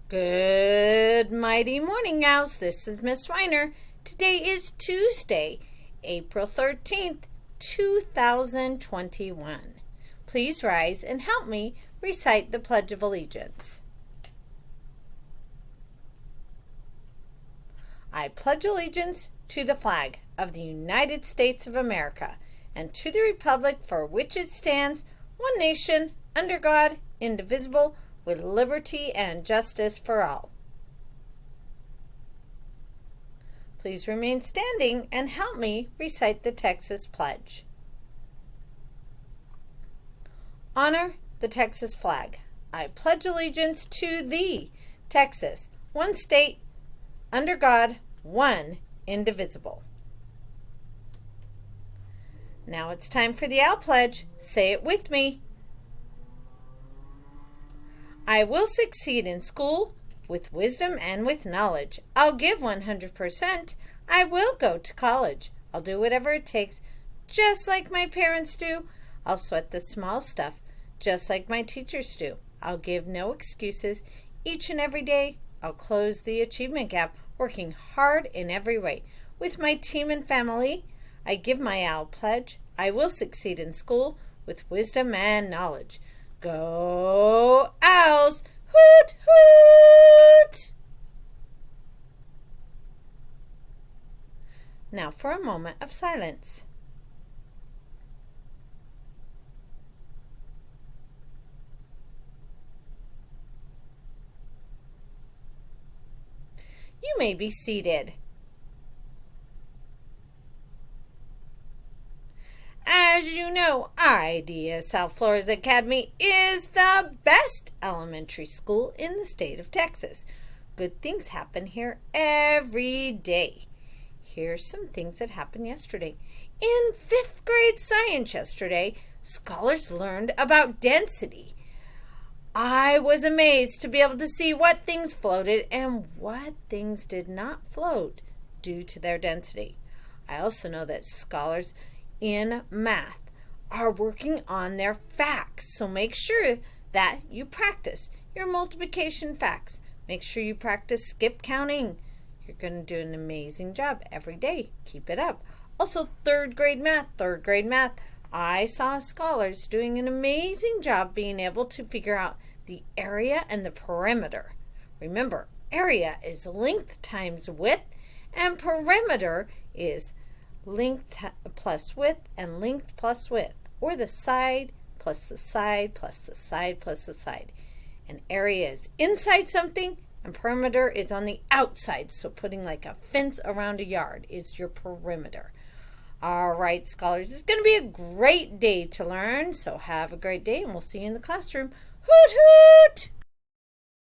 Good mighty morning, gals. This is Miss Weiner. Today is Tuesday, April 13th, 2021. Please rise and help me recite the Pledge of Allegiance. I pledge allegiance to the flag of the United States of America and to the republic for which it stands, one nation, under God, indivisible, with liberty and justice for all. Please remain standing and help me recite the Texas Pledge. Honor the Texas flag. I pledge allegiance to thee, Texas, one state, under God, one, indivisible. Now it's time for the Owl Pledge. Say it with me. I will succeed in school with wisdom and with knowledge. I'll give 100%. I will go to college. I'll do whatever it takes, just like my parents do. I'll sweat the small stuff, just like my teachers do. I'll give no excuses. Each and every day, I'll close the achievement gap, working hard in every way. With my team and family, I give my Owl Pledge. I will succeed in school with wisdom and knowledge. Go Owls! Hoot, hoot! Now for a moment of silence. You may be seated. As you know, Idea South Flores Academy is the best elementary school in the state of Texas. Good things happen here every day. Here's some things that happened yesterday. In 5th grade science yesterday, scholars learned about density. I was amazed to be able to see what things floated and what things did not float due to their density. I also know that scholars in math are working on their facts, so make sure that you practice your multiplication facts. Make sure you practice skip counting. You're going to do an amazing job every day. Keep it up. Also, third grade math. I saw scholars doing an amazing job being able to figure out the area and the perimeter. Remember, area is length times width, and perimeter is length plus width and length plus width, or the side plus the side plus the side plus the side. And area is inside something, and perimeter is on the outside. So putting like a fence around a yard is your perimeter. All right, scholars, it's going to be a great day to learn. So have a great day, and we'll see you in the classroom. Hoot, hoot!